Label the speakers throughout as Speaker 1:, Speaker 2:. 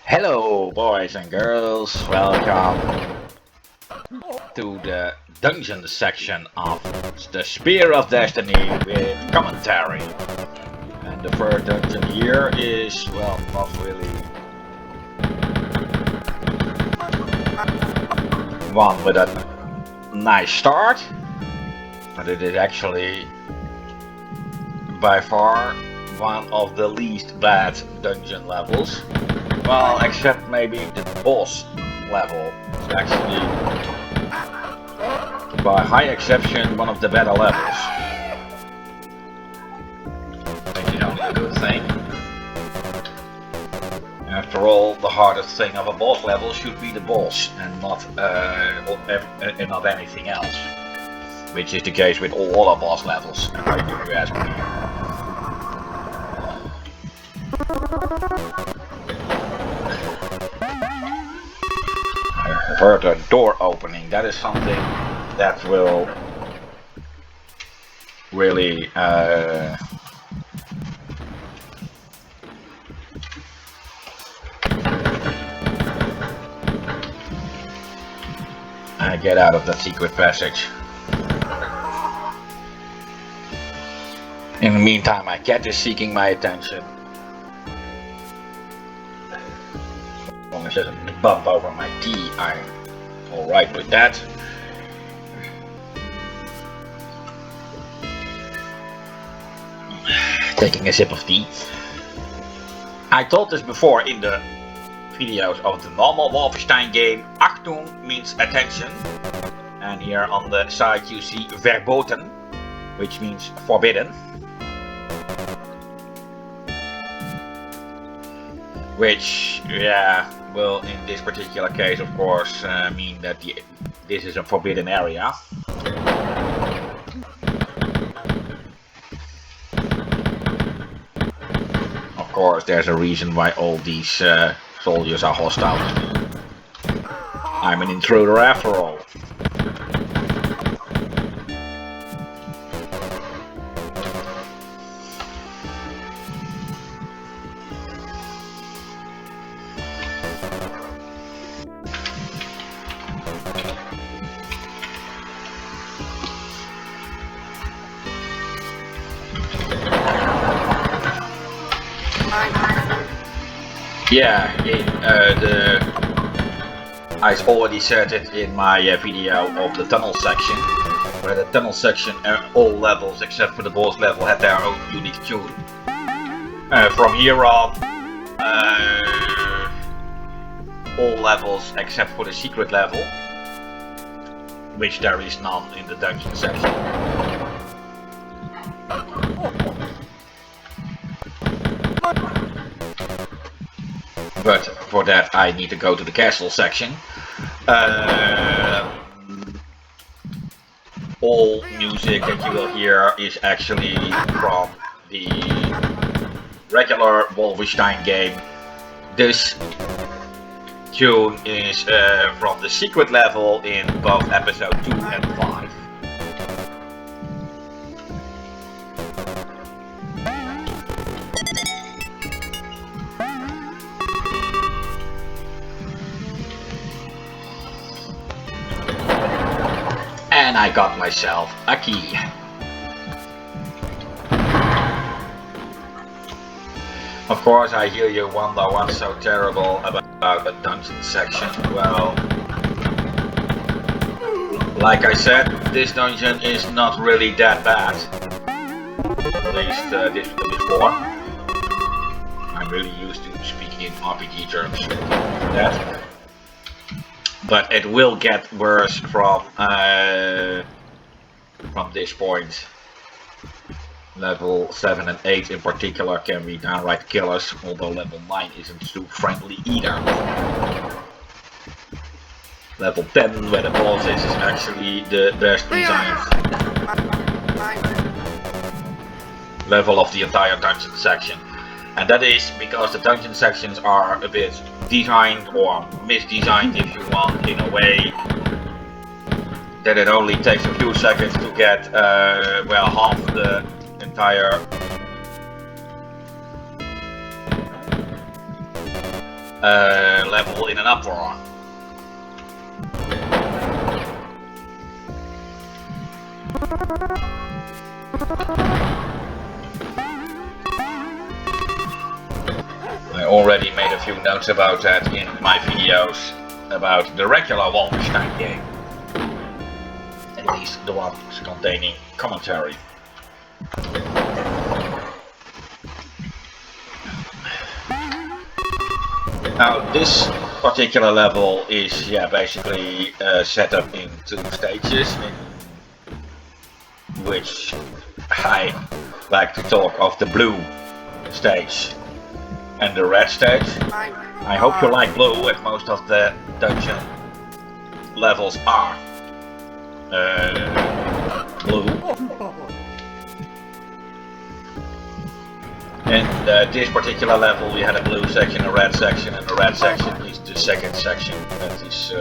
Speaker 1: Hello, boys and girls. Welcome to the dungeon section of the Spear of Destiny with commentary. And the first dungeon here is, well, not really one with a nice start, but it is actually by far one of the least bad dungeon levels. Well, except maybe the boss level is actually, by high exception, one of the better levels. Which is only a good thing. After all, the hardest thing of a boss level should be the boss and not anything else. Which is the case with all other boss levels, if you ask me. I heard a door opening. That is something that will really get out of that secret passage. In the meantime, my cat is seeking my attention. As long as it doesn't bump over my tea, I'm alright with that. Taking a sip of tea. I told this before in the videos of the normal Wolfenstein game. Achtung means attention. And here on the side you see verboten, which means forbidden. Which, yeah, will in this particular case of course mean that this is a forbidden area. Of course, there's a reason why all these soldiers are hostile to me. I'm an intruder after all. Yeah, I already said it in my video of the tunnel section, where the tunnel section, all levels except for the boss level had their own unique tune. From here on, all levels except for the secret level, which there is none in the dungeon section. But for that I need to go to the castle section. All music that you will hear is actually from the regular Wolfenstein game. This tune is from the secret level in both episode 2 and 5. And I got myself a key. Of course, I hear you wonder what's so terrible about a dungeon section. Well, like I said, this dungeon is not really that bad. At least this before. I'm really used to speaking in RPG terms for that. But it will get worse from this point. Level 7 and 8 in particular can be downright killers, although level 9 isn't too friendly either. Level 10, where the boss is actually the best designed level of the entire dungeon section. And that is because the dungeon sections are a bit designed or misdesigned, if you want, in a way that it only takes a few seconds to get well, half the entire level in an uproar. I already made a few notes about that in my videos about the regular Wolfenstein game. At least the ones containing commentary. Now this particular level is basically set up in 2 stages, in which I like to talk of the blue stage and the red stage. I hope you like blue, as most of the dungeon levels are blue. In this particular level we had a blue section, a red section, and the red section is the second section. That is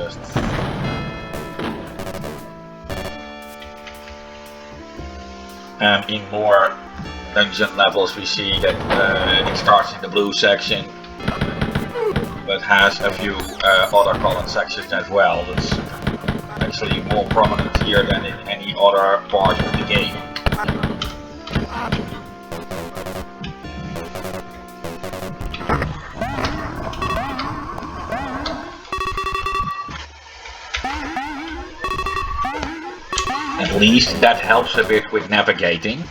Speaker 1: and in more dungeon levels we see that it starts in the blue section, but has a few other colored sections as well. That's actually more prominent here than in any other part of the game. At least that helps a bit with navigating.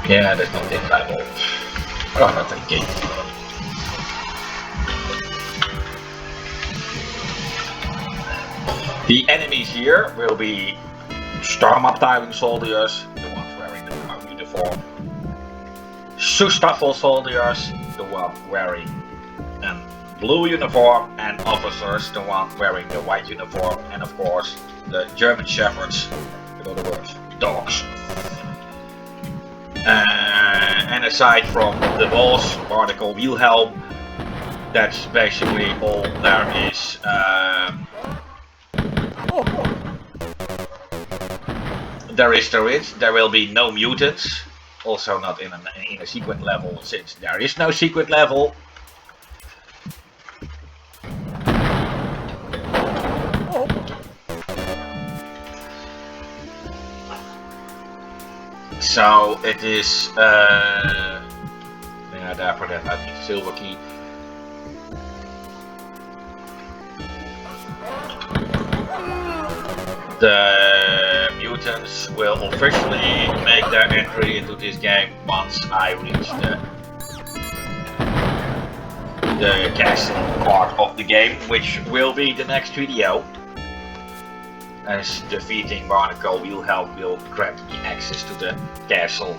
Speaker 1: Yeah, there's nothing level. Oh, not a gate. The enemies here will be Stormabteilung soldiers, the ones wearing the brown uniform. Schutzstaffel soldiers, the one wearing a blue uniform, and officers, the one wearing the white uniform, and of course the German shepherds, in other words, dogs. And aside from the boss, Barnacle Wilhelm, that's basically all there is. There will be no mutants, also not in a secret level, since there is no secret level. So it is, therefore that I need silver key. The mutants will officially make their entry into this game once I reach the castle part of the game, which will be the next video, as defeating Barnacle Wilhelm will grant me access to the castle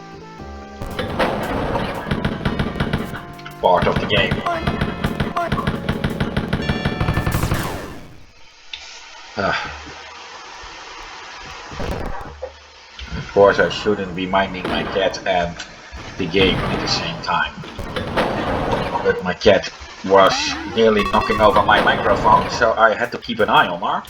Speaker 1: part of the game. Of course I shouldn't be minding my cat and the game at the same time, but my cat was nearly knocking over my microphone, so I had to keep an eye on her.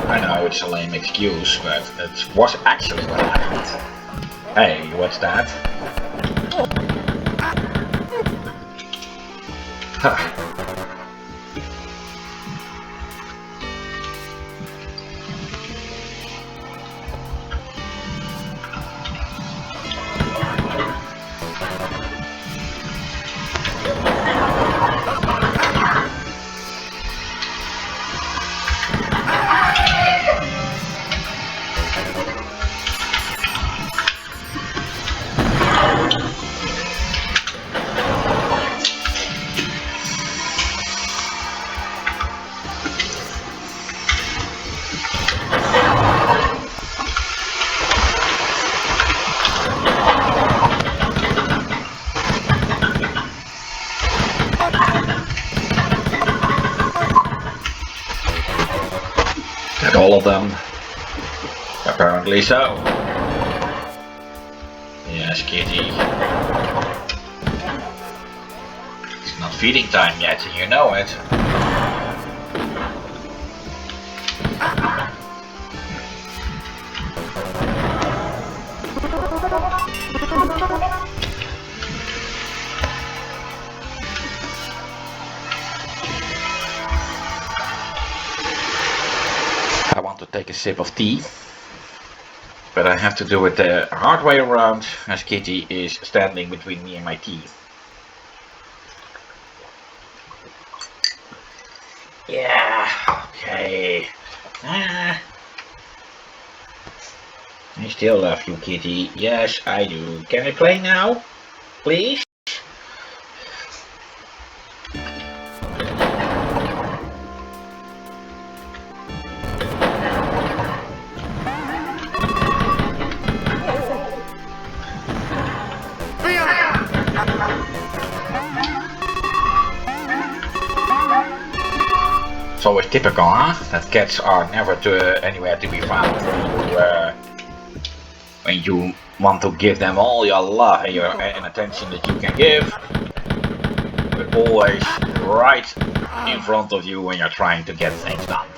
Speaker 1: I know it's a lame excuse, but it was actually what happened. Hey, what's that? At all of them? Apparently so. Yes, kitty. It's not feeding time yet, and you know it. I want to take a sip of tea, but I have to do it the hard way around, as Kitty is standing between me and my teeth. Yeah, okay. I still love you, Kitty. Yes, I do. Can I play now? Please? It's always typical, huh? That cats are never anywhere to be found when you want to give them all your love and attention that you can give. But always right in front of you when you're trying to get things done.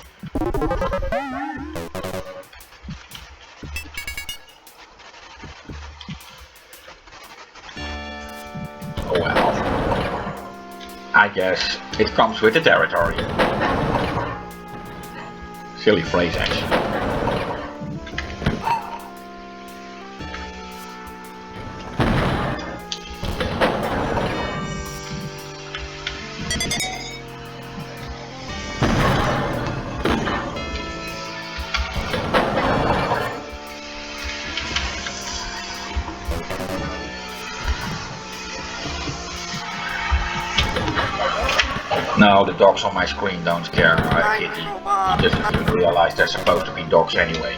Speaker 1: Oh well. I guess it comes with the territory. Silly phrase, actually. No, the dogs on my screen don't care, Kitty. He doesn't even realize they're supposed to be dogs anyway.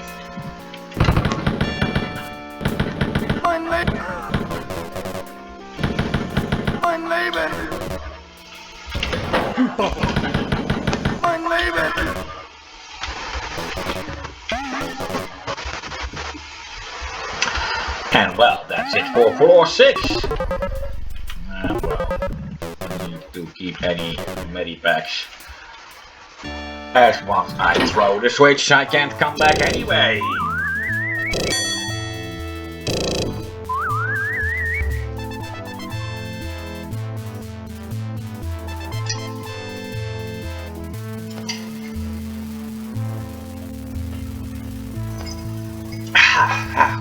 Speaker 1: And well, that's it for floor 6. To keep any medipacks, as once I throw the switch I can't come back anyway.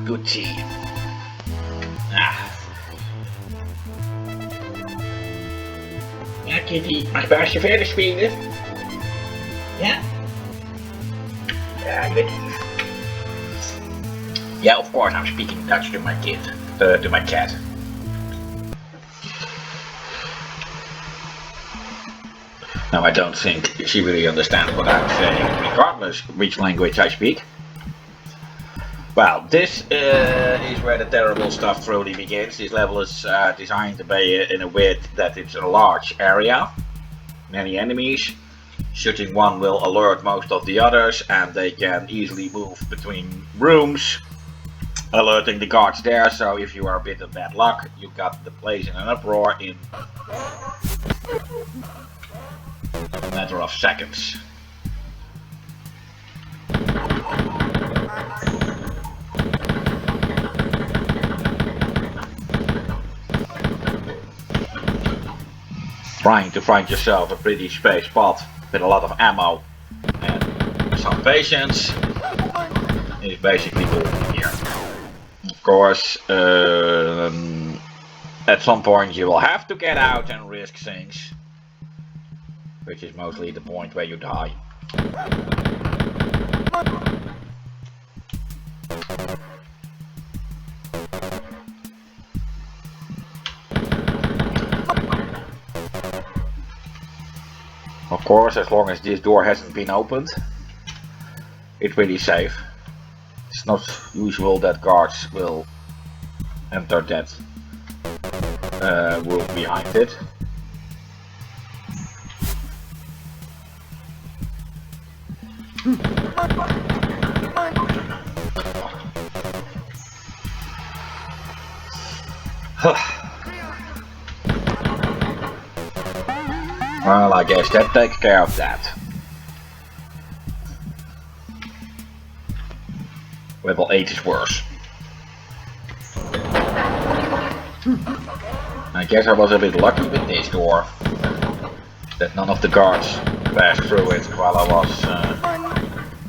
Speaker 1: Good tea. Ja, Kitty, mag baasje verder spelen? Ja? Ja, good. Yeah, of course I'm speaking Dutch to my kid, to my cat. Now I don't think she really understands what I'm saying, regardless which language I speak. Well, this is where the terrible stuff truly begins. This level is designed to be in a width that it's a large area. Many enemies. Shooting one will alert most of the others, and they can easily move between rooms, alerting the guards there. So if you are a bit of bad luck, you got the place in an uproar in a matter of seconds. Trying to find yourself a pretty space spot with a lot of ammo and some patience is basically moving here. Of course, at some point you will have to get out and risk things, which is mostly the point where you die. Of course, as long as this door hasn't been opened, it's really safe. It's not usual that guards will enter that room behind it. Well, I guess that takes care of that. Level 8 is worse. I guess I was a bit lucky with this door, that none of the guards passed through it while I was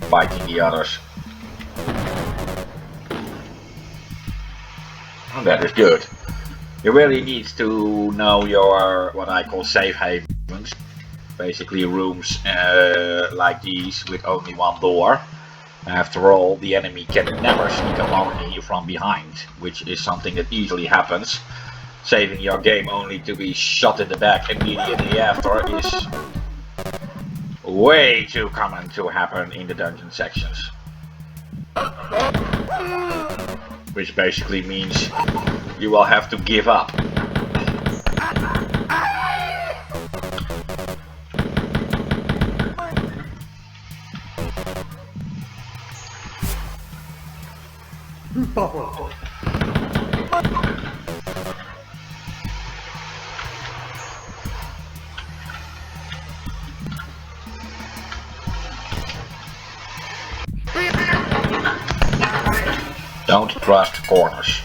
Speaker 1: fighting the others. And that is good. You really need to know your, what I call safe havens, basically rooms like these with only one door. After all, the enemy can never sneak up on me from behind, which is something that easily happens. Saving your game only to be shot in the back immediately after is way too common to happen in the dungeon sections. Which basically means you will have to give up. Don't trust corners.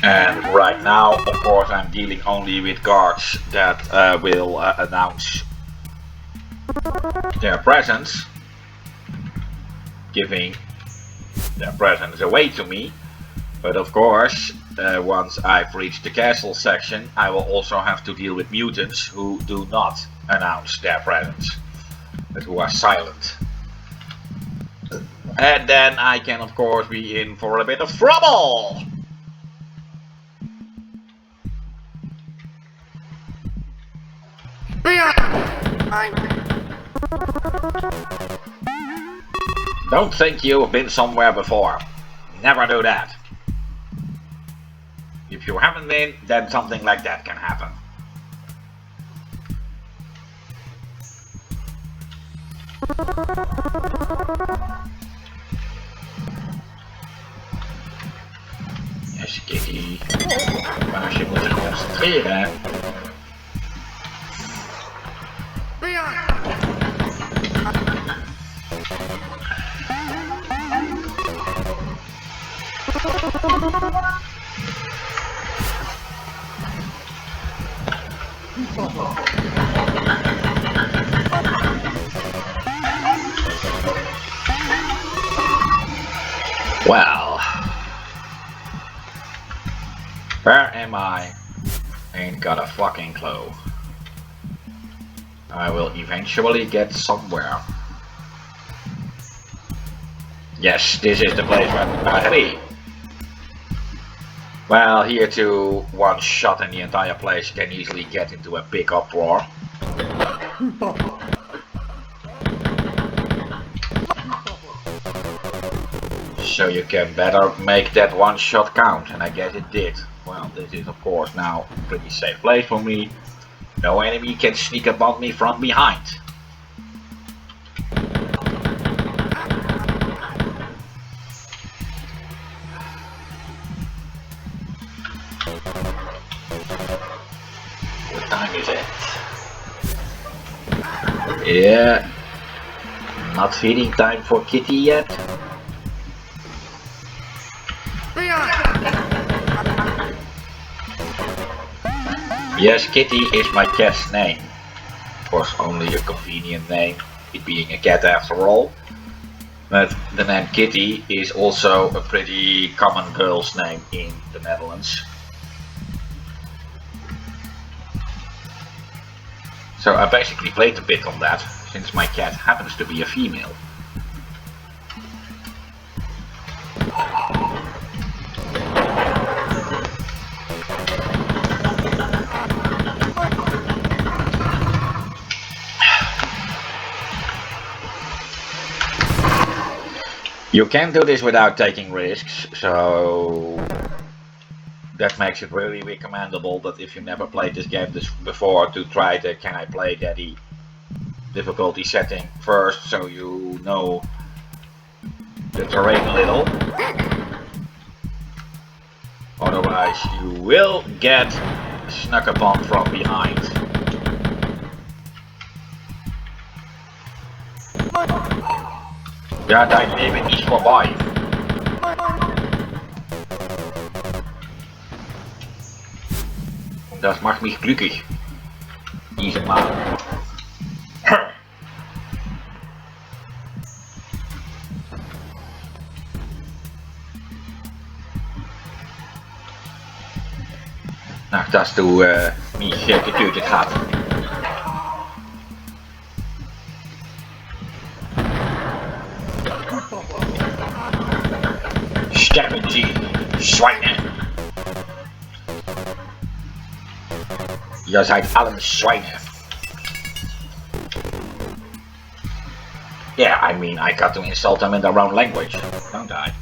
Speaker 1: And right now, of course, I'm dealing only with guards that will announce their presence, giving their presence away to me. But of course, once I've reached the castle section, I will also have to deal with mutants who do not announce their presence, but who are silent. And then I can of course be in for a bit of trouble! Don't think you've been somewhere before. Never do that. If you haven't been, then something like that can happen. Yes, Kitty. Maar je moet je concentreren. Well, where am I? Ain't got a fucking clue. I will eventually get somewhere. Yes, this is the place where I gotta be. Well, here too, one shot in the entire place can easily get into a big uproar. So you can better make that one shot count, and I guess it did. Well, this is of course now a pretty safe place for me. No enemy can sneak up on me from behind. What time is it? Yeah, not feeding time for Kitty yet. Yes, Kitty is my cat's name. Of course, only a convenient name, it being a cat after all. But the name Kitty is also a pretty common girl's name in the Netherlands. So I basically played a bit on that, since my cat happens to be a female. You can do this without taking risks, so that makes it really recommendable that if you never played this game before, to try the Can I Play Daddy difficulty setting first, so you know the terrain a little. Otherwise you will get snuck upon from behind. Ja, dein Leben ist vorbei. Das macht mich glücklich. Diesmal. Nou, dass du mich getötet hast. Sterben Sie, Schweine! Ihr seid alle Schweine. Yeah, I mean, I got to insult them in their own language, don't I?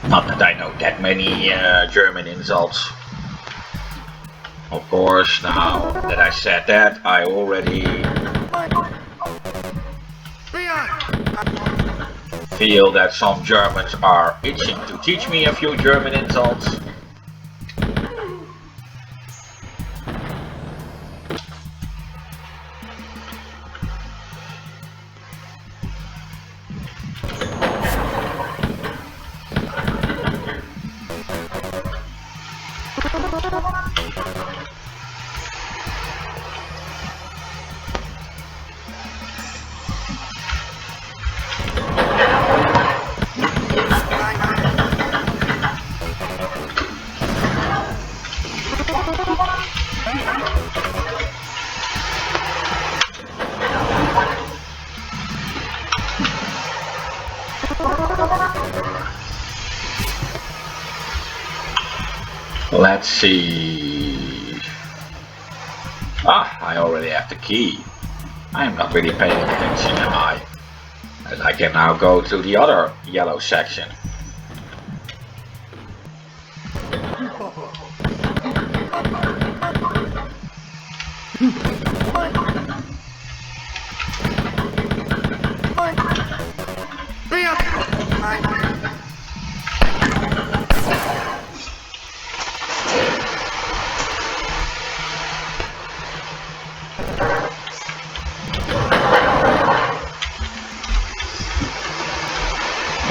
Speaker 1: Not that I know that many German insults. Of course, now that I said that, I already feel that some Germans are itching to teach me a few German insults. Let's see. Ah, I already have the key. I am not really paying attention, am I? And I can now go to the other yellow section.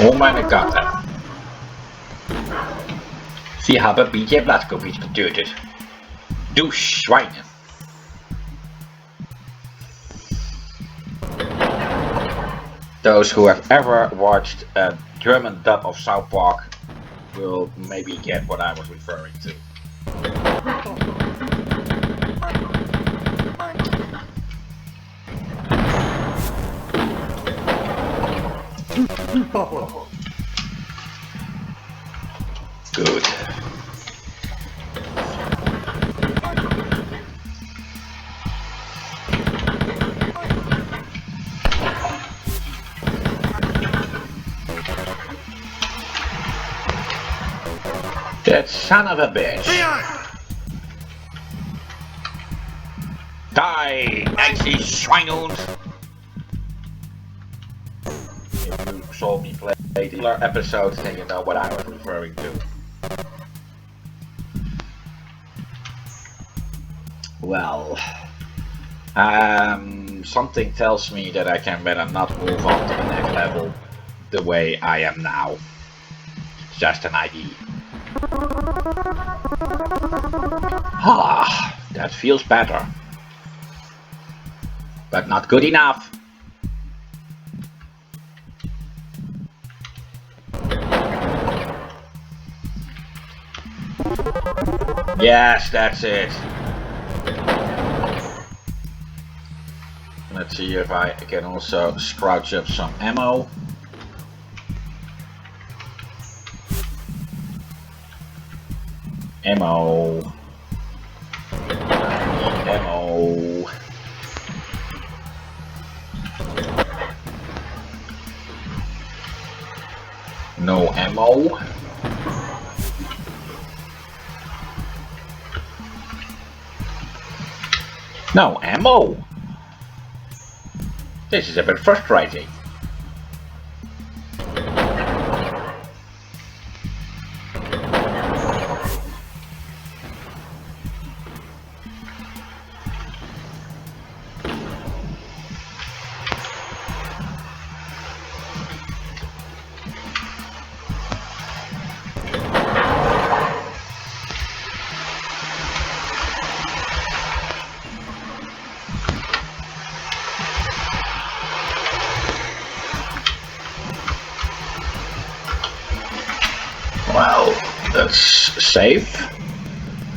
Speaker 1: Oh meine Gott. Sie haben BJ Blazkowicz getötet. Du Schweine. Those who have ever watched a German dub of South Park will maybe get what I was referring to. Good. That son of a bitch. Die, Nazi Schweinhund! If you saw me play the other episodes, then you know what I was referring to. Well, something tells me that I can better not move on to the next level the way I am now. It's just an idea. Ah, that feels better. But not good enough. Yes, that's it. Let's see if I can also scrouch up some ammo. Ammo. Ammo. No ammo. No ammo. This is a bit frustrating. Well, that's safe.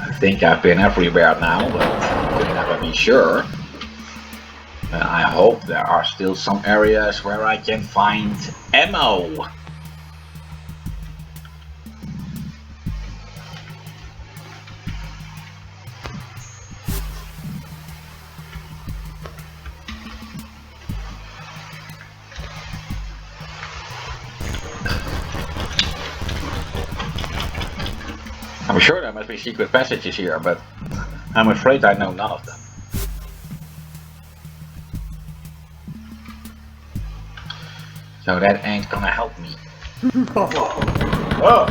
Speaker 1: I think I've been everywhere now, but I can never be sure. And I hope there are still some areas where I can find ammo. I'm sure there must be secret passages here, but I'm afraid I know none of them. So that ain't gonna help me. Oh.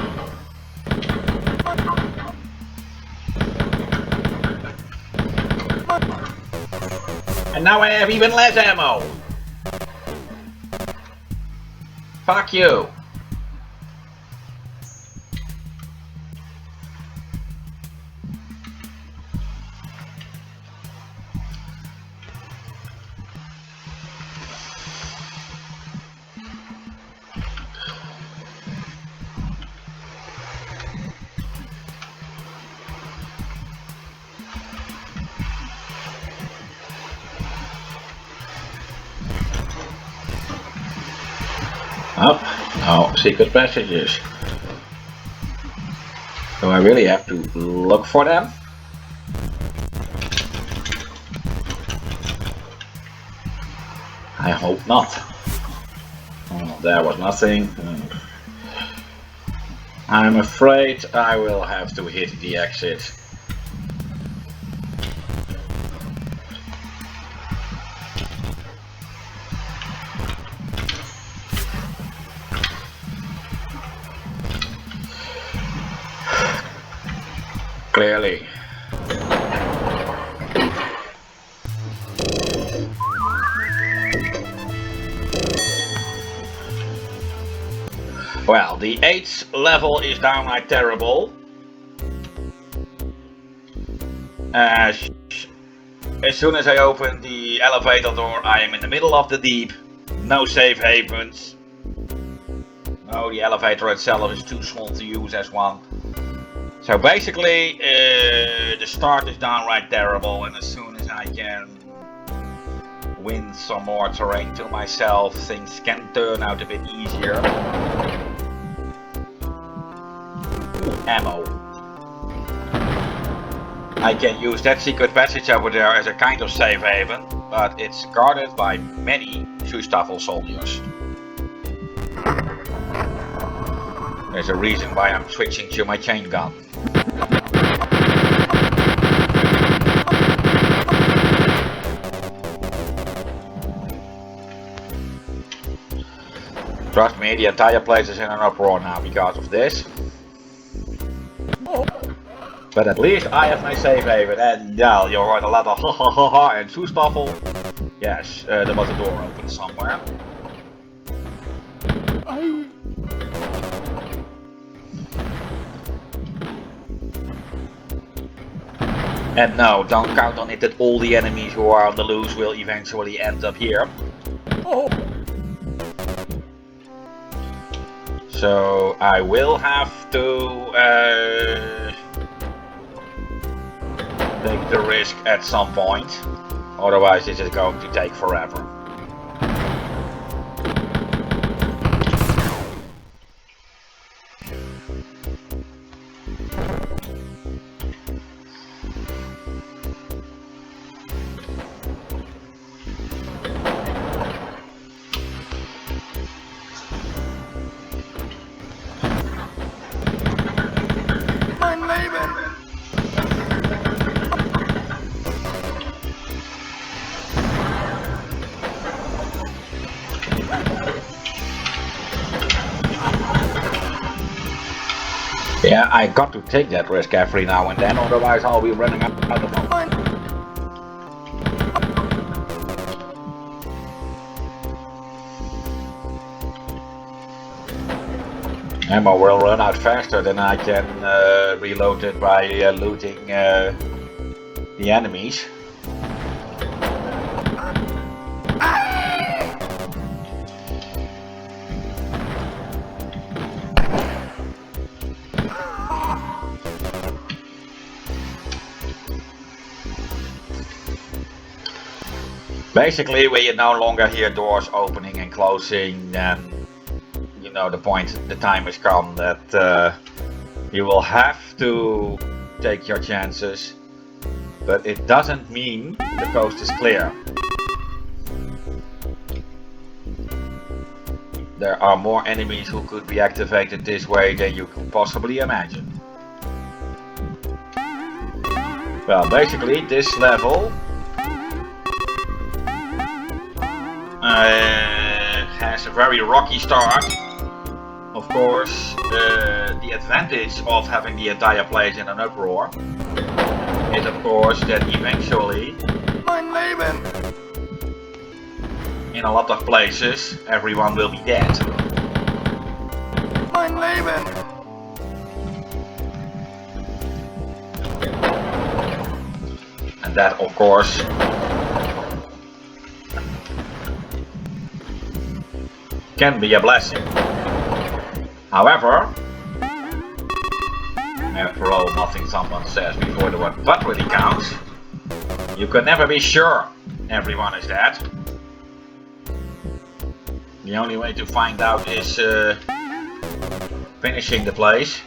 Speaker 1: And now I have even less ammo. Fuck you. Up. Oh, secret passages. Do I really have to look for them? I hope not. Oh, there was nothing. I'm afraid I will have to hit the exit. Clearly. Well, the 8th level is downright terrible. As soon as I open the elevator door, I am in the middle of the deep. No safe havens. No, the elevator itself is too small to use as one. So basically, the start is downright terrible, and as soon as I can win some more terrain to myself, things can turn out a bit easier. Ammo. I can use that secret passage over there as a kind of safe haven, but it's guarded by many Schustaffel soldiers. There's a reason why I'm switching to my chain gun. Trust me, the entire place is in an uproar now because of this. But at least I have my safe haven, and yeah, you heard a lot of ha ha ha ha and Schustaffel. Yes, there was a door open somewhere. And no, don't count on it that all the enemies who are on the loose will eventually end up here. So I will have to take the risk at some point, otherwise this is going to take forever.
Speaker 2: Leben!
Speaker 1: Yeah, I got to take that risk every now and then, otherwise I'll be running out of ammo. Ammo will run out faster than I can reload it by looting the enemies. Basically, when you no longer hear doors opening and closing, then you know the time has come that you will have to take your chances. But it doesn't mean the coast is clear. There are more enemies who could be activated this way than you could possibly imagine. Well, basically this level has a very rocky start. Of course, the advantage of having the entire place in an uproar is of course that eventually in a lot of places everyone will be dead. And that of course can be a blessing. However, after all, nothing someone says before the word but really counts. You can never be sure everyone is dead. The only way to find out is finishing the place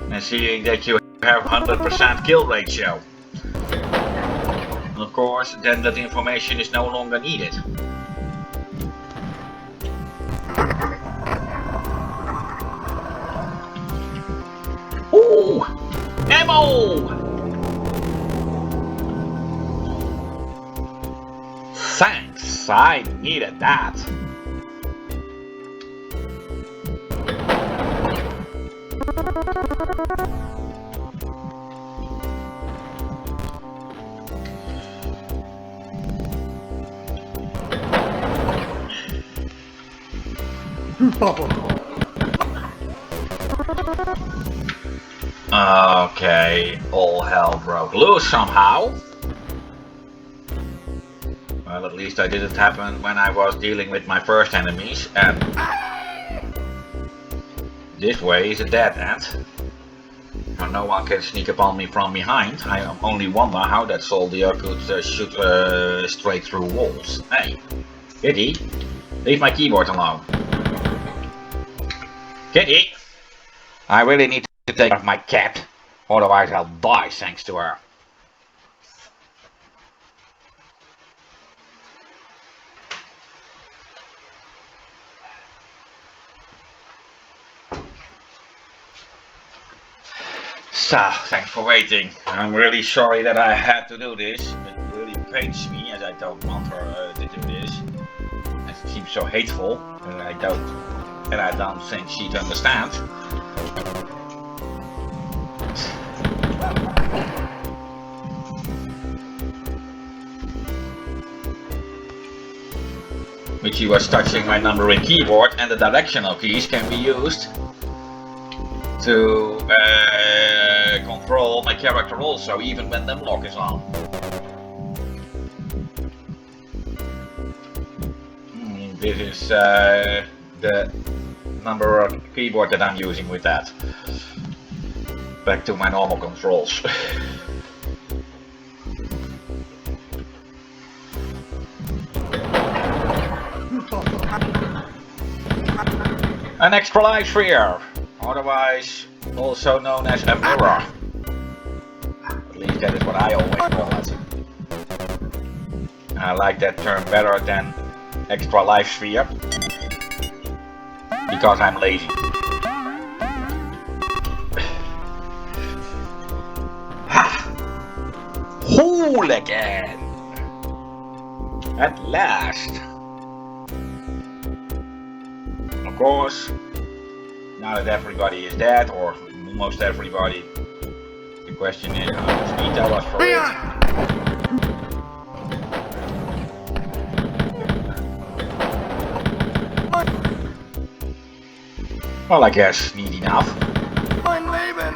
Speaker 1: and seeing that you have 100% kill ratio. And of course, then that information is no longer needed. Ooh! Ammo! Thanks, I needed that. Okay, all hell broke loose somehow. Well, at least I didn't happen when I was dealing with my first enemies, and this way is a dead end. Now no one can sneak upon me from behind. I only wonder how that soldier could shoot straight through walls. Hey, Kitty, leave my keyboard alone. Kitty, I really need to take off my cat, otherwise I'll die thanks to her. So, thanks for waiting. I'm really sorry that I had to do this. It really pains me as I don't want her to do this. It seems so hateful, and I don't think she'd understand. But she was touching my numbering keyboard, and the directional keys can be used to control my character also, even when the lock is on. This is the number keyboard that I'm using with that. Back to my normal controls. An extra life sphere, otherwise also known as a mirror. At least that is what I always call it. I like that term better than extra life sphere, because I'm lazy. school again! At last! Of course, now that everybody is dead, or almost everybody, the question is how much detail was for it. Well, I guess need enough.
Speaker 2: I'm leaving.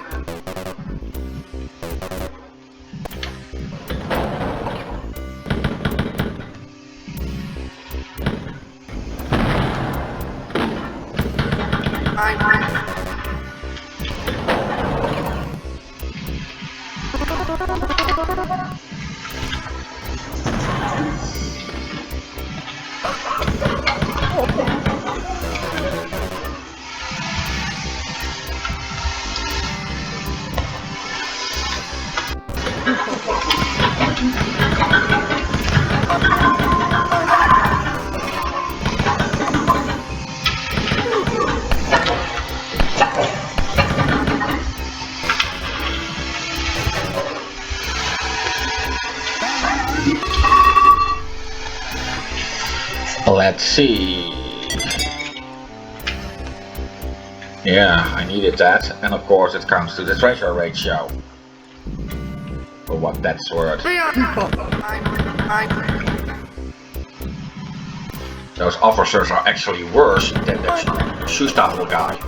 Speaker 1: Let's see. Yeah, I needed that, and of course it comes to the treasure ratio. Or what that's worth. Those officers are actually worse than the Shoestapel guy.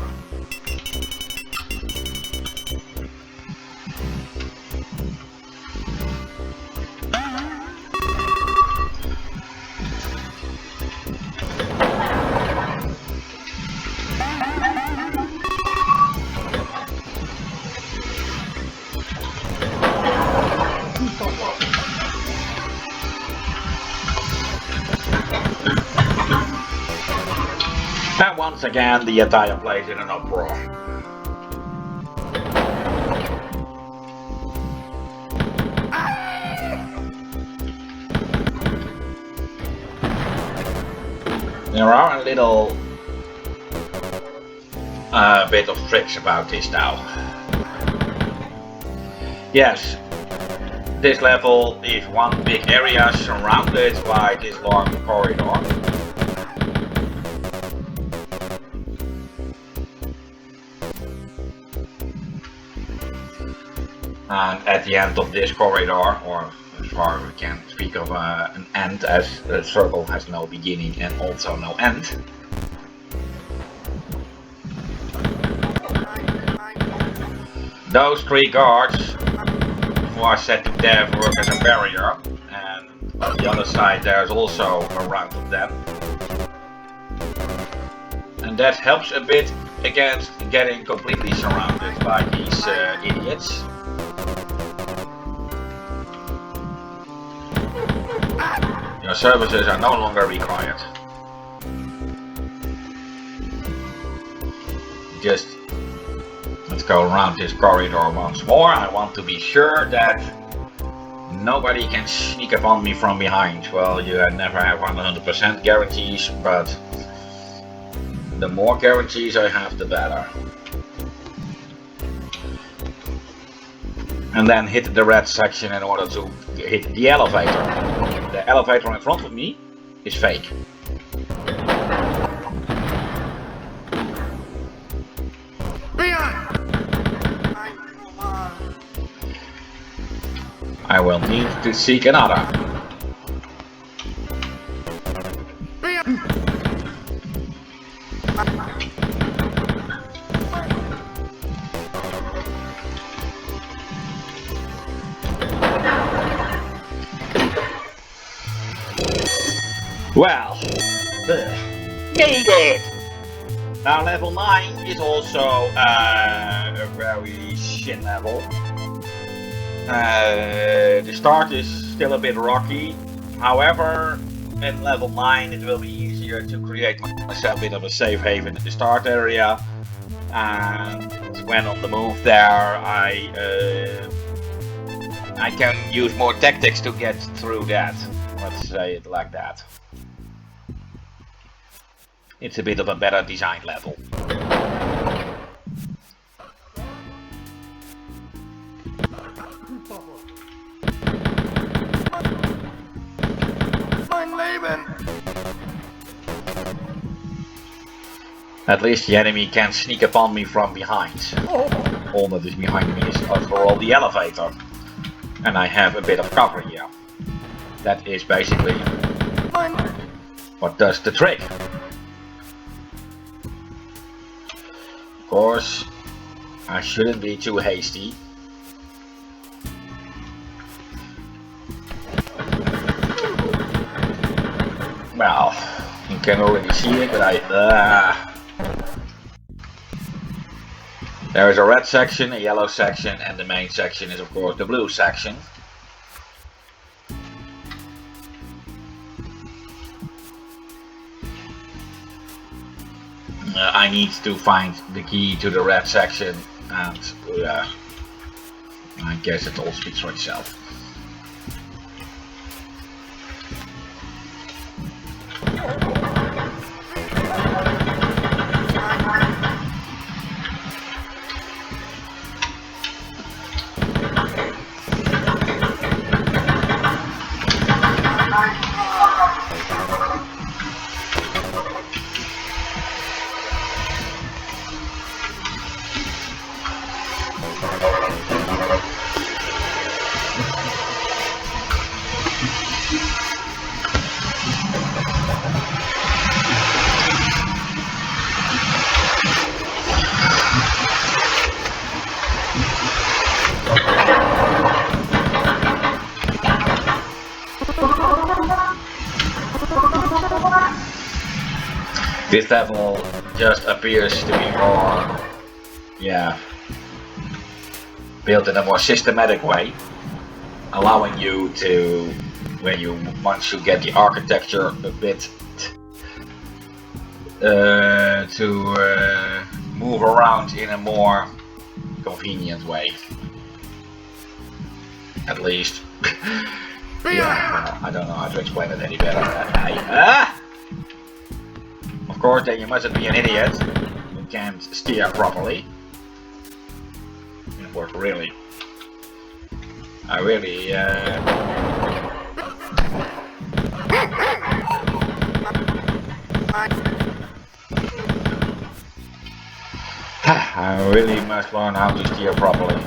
Speaker 1: And once again, the entire place in an uproar. There are a little bit of tricks about this now. Yes, this level is one big area surrounded by this long corridor. And at the end of this corridor, or as far as we can speak of an end, as the circle has no beginning and also no end. Those three guards who are set to death work as a barrier, and on the other side there's also a round of them. And that helps a bit against getting completely surrounded by these idiots. Your services are no longer required. Just let's go around this corridor once more. I want to be sure that nobody can sneak upon me from behind. Well, you never have 100% guarantees, but the more guarantees I have, the better. And then hit the red section in order to hit the elevator. The elevator in front of me is fake. I will need to seek another. Well, made it! Now level 9 is also a very shit level. The start is still a bit rocky, however in level 9 it will be easier to create myself a bit of a safe haven in the start area, and when on the move there I can use more tactics to get through that, let's say it like that. It's a bit of a better design level. At least the enemy can sneak upon me from behind. All that is behind me is after all the elevator. And I have a bit of cover here. That is basically what does the trick. Of course, I shouldn't be too hasty. Well, you can already see it, but there is a red section, a yellow section, and the main section is of course the blue section. I need to find the key to the red section, and I guess it all speaks for itself. This level just appears to be more, built in a more systematic way, allowing you to, once you get the architecture a bit, to move around in a more convenient way. At least. I don't know how to explain it any better. Of course, then you mustn't be an idiot who can't steer properly. It worked really. I really must learn how to steer properly.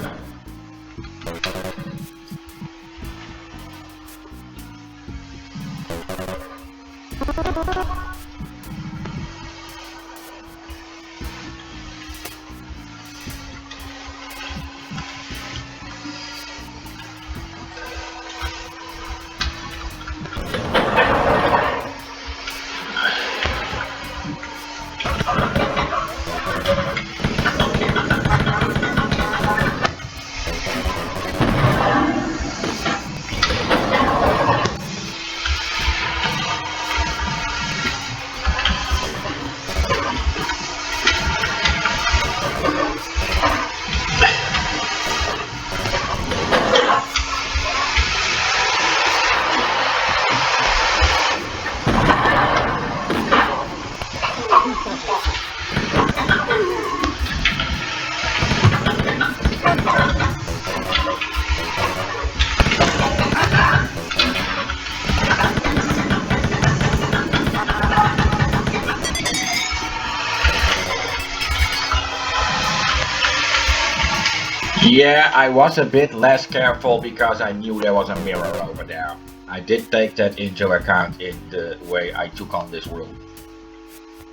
Speaker 1: Yeah, I was a bit less careful because I knew there was a mirror over there. I did take that into account in the way I took on this room.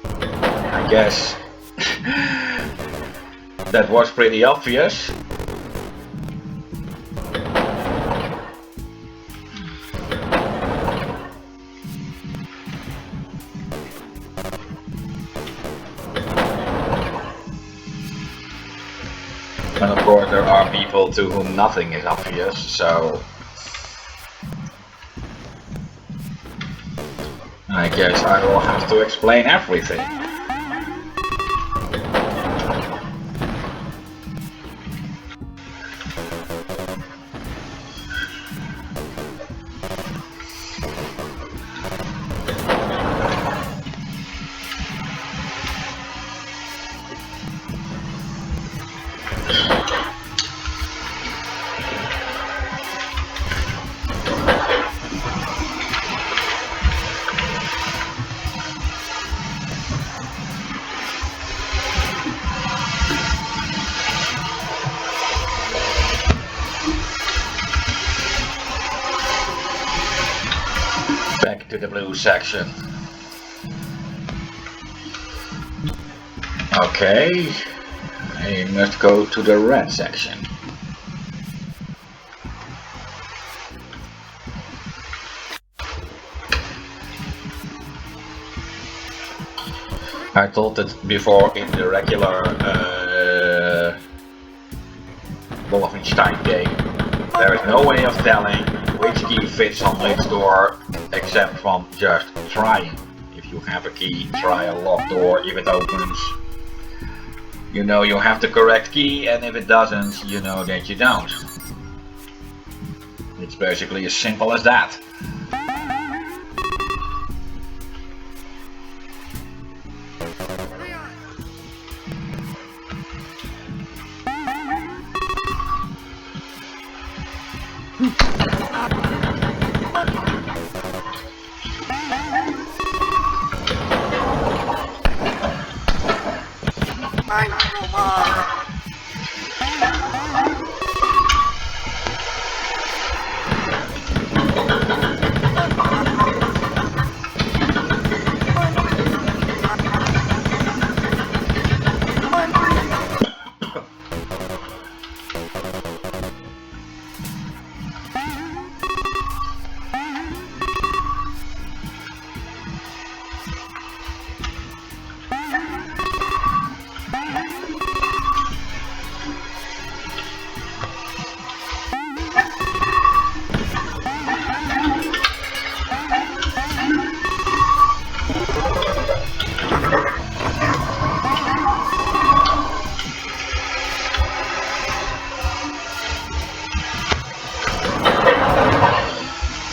Speaker 1: I guess that was pretty obvious. And of course there are people to whom nothing is obvious, so I guess I will have to explain everything. to the blue section. Okay, I must go to the red section. I thought that before in the regular Wolfenstein game, there is no way of telling which key fits on which door except from just trying. If you have a key, try a locked door. If it opens, you know you have the correct key, and if it doesn't, you know that you don't. It's basically as simple as that.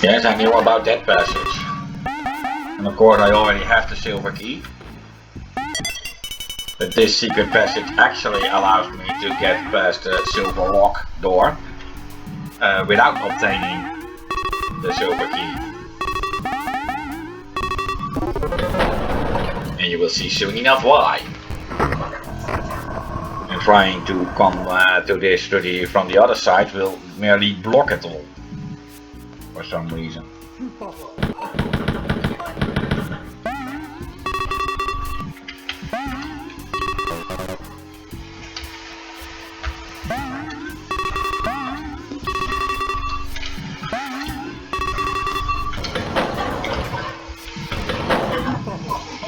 Speaker 1: Yes, I knew about that passage. And of course I already have the silver key. But this secret passage actually allows me to get past the silver lock door without obtaining the silver key. And you will see soon enough why. And trying to come to this from the other side will merely block it all. For some reason. Of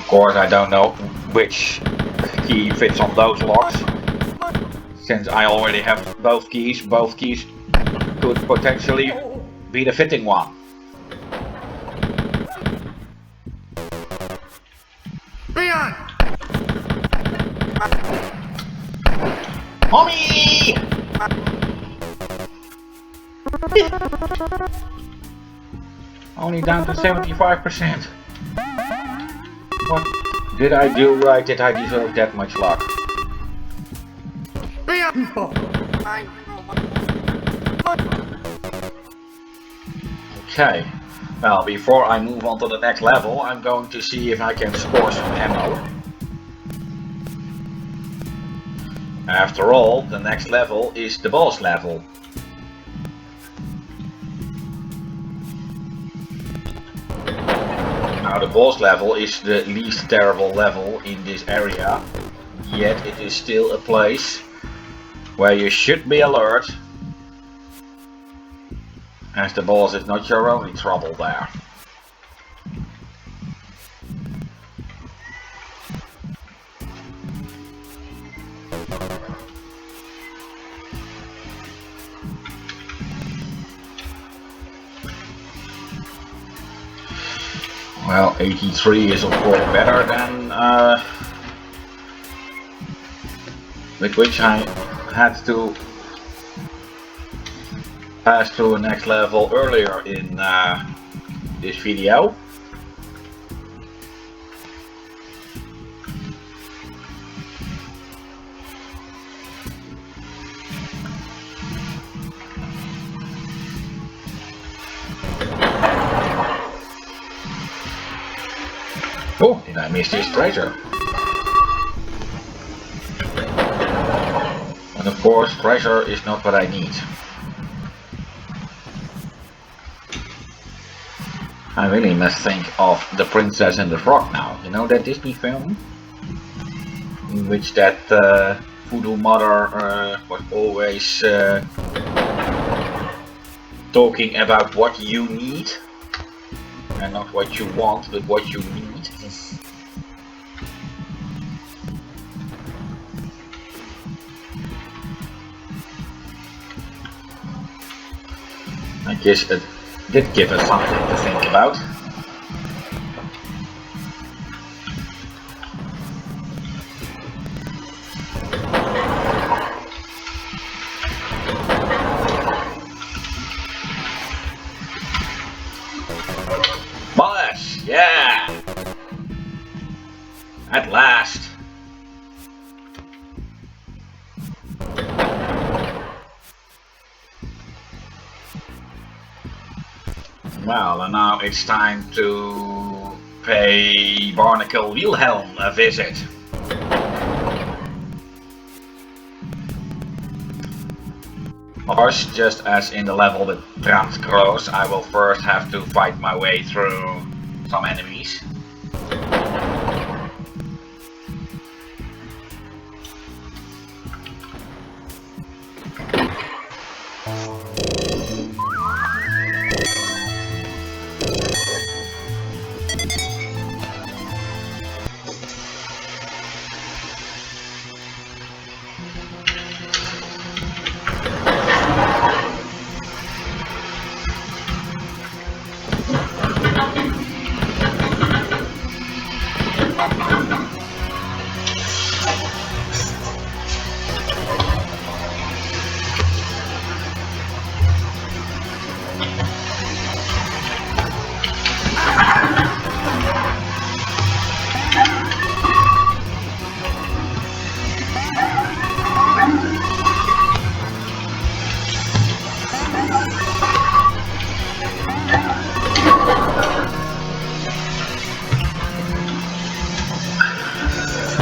Speaker 1: course, I don't know which key fits on those locks. Since I already have both keys could potentially be the fitting one.
Speaker 2: Leon!
Speaker 1: Mommy! Only down to 75%. What did I do right? Did I deserve that much luck?
Speaker 2: Leon!
Speaker 1: Okay, well, before I move on to the next level, I'm going to see if I can score some ammo. After all, the next level is the boss level. Now, the boss level is the least terrible level in this area, yet it is still a place where you should be alert, as the boss is not your only trouble there. Well, 83 is of course better than with which I had to pass through the next level earlier in this video. Oh, did I miss this treasure? And of course, treasure is not what I need. I really must think of The Princess and the Frog now. You know that Disney film? In which that voodoo mother was always talking about what you need. And not what you want, but what you need. I guess it did give us something to think about. Mollusk, yeah! At last! Well, and now it's time to pay Barnacle Wilhelm a visit. Of course, just as in the level with Transgross, I will first have to fight my way through some enemies.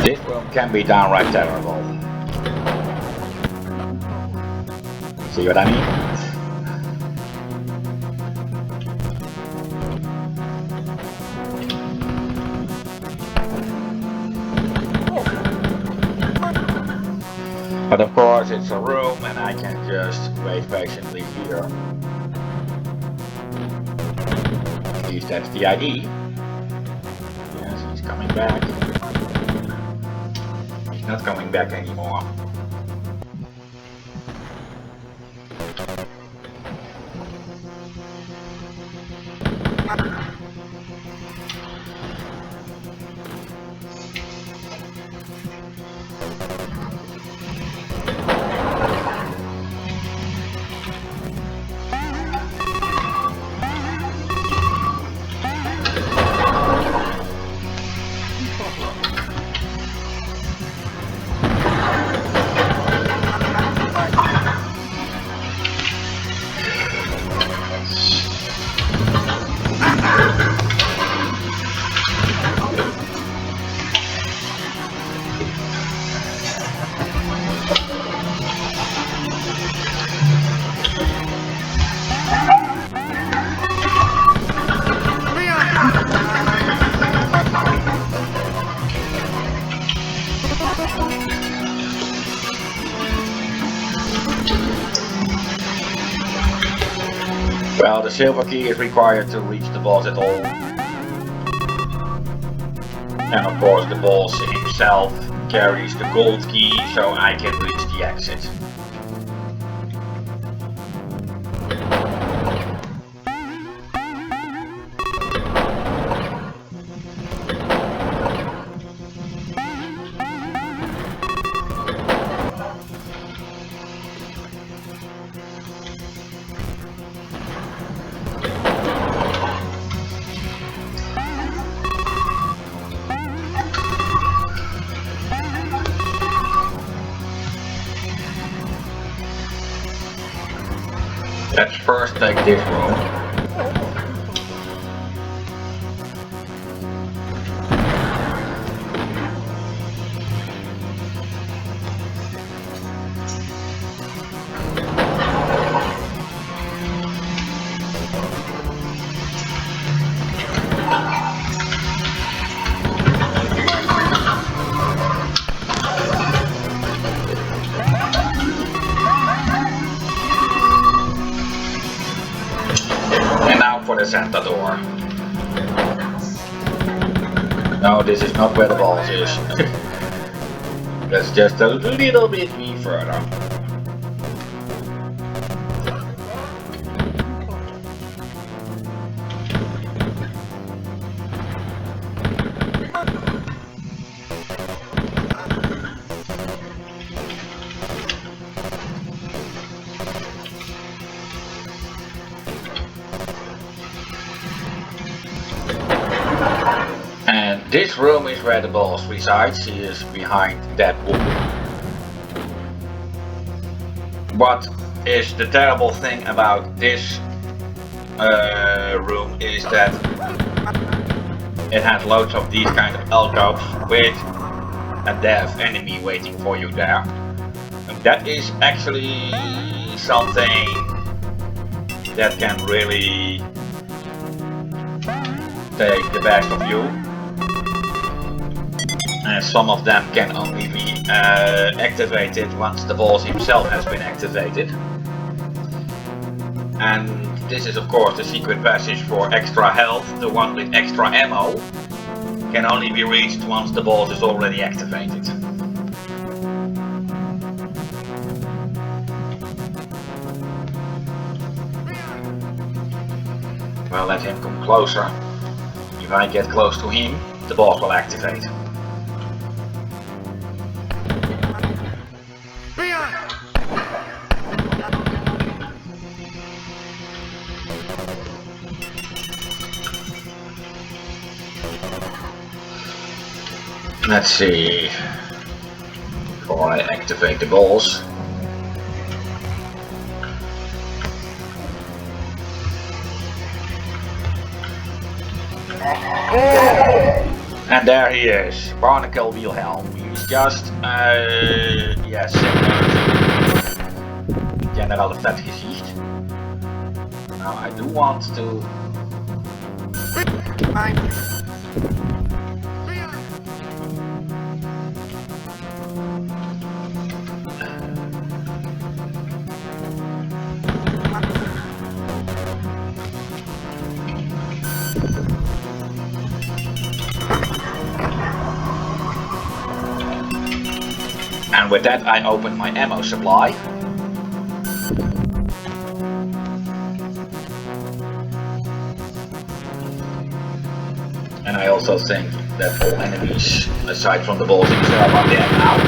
Speaker 1: This room can be downright terrible. See what I mean? But of course it's a room and I can just wait patiently here. At least that's the ID. Yes, he's coming back. He's not coming back anymore. Well, the silver key is required to reach the boss at all. And of course the boss himself carries the gold key, so I can reach the exit. Let's first take this room. present the door. No, this is not where the boss is. That's just a little bit further. And this room is where the boss resides. He is behind that wall. What is the terrible thing about this room is that it has loads of these kind of alcoves with a death enemy waiting for you there. And that is actually something that can really take the best of you. And some of them can only be activated once the boss himself has been activated. And this is of course the secret passage for extra health. The one with extra ammo can only be reached once the boss is already activated. Well, let him come closer. If I get close to him, the boss will activate. Let's see, before I activate the balls. And there he is, Barnacle Wilhelm. He's just, yes, General de Vetgezicht. Now I do want to... And with that I open my ammo supply. And I also think that all enemies, aside from the balls himself, are dead now.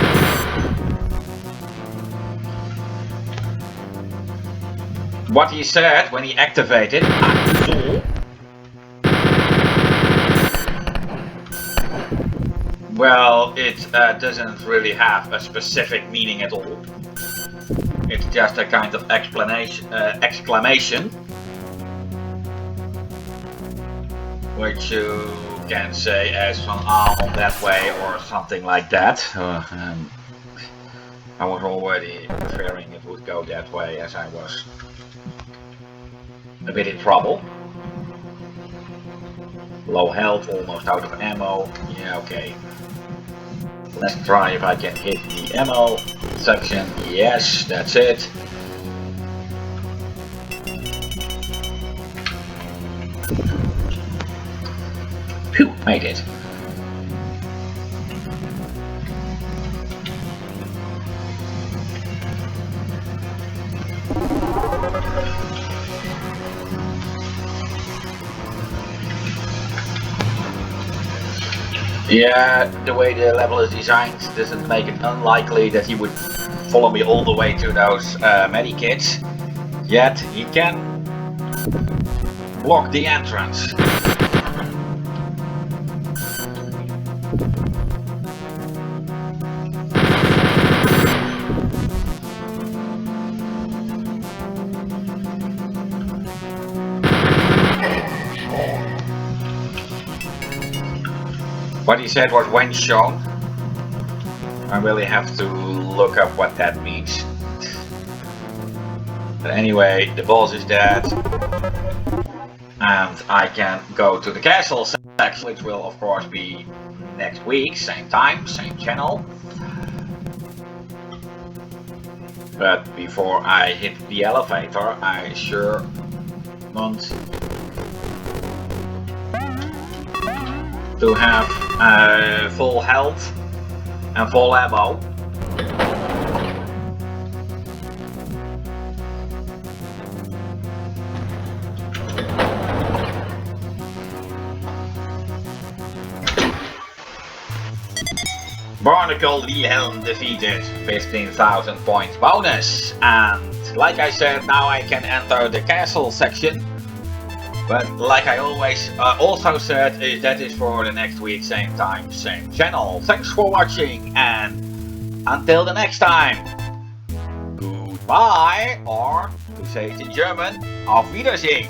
Speaker 1: What he said when he activated Azul, well, it doesn't really have a specific meaning at all. It's just a kind of exclamation, which you can say as van on that way or something like that. I was already fearing it would go that way as I was a bit in trouble. Low health, almost out of ammo. Yeah, okay. Let's try if I can hit the ammo section. Yes, that's it. Phew, made it. Yeah, the way the level is designed doesn't make it unlikely that he would follow me all the way to those medikits. Yet he can block the entrance. What he said was when shown. I really have to look up what that means. But anyway, the boss is dead. And I can go to the castle section, which will of course be next week, same time, same channel. But before I hit the elevator, I sure want to have full health and full ammo. Barnacle Wilhelm defeated, 15,000 points bonus, and like I said, now I can enter the castle section. But like I always also said, that is for the next week, same time, same channel. Thanks for watching, and until the next time, goodbye, or to say it in German, auf Wiedersehen.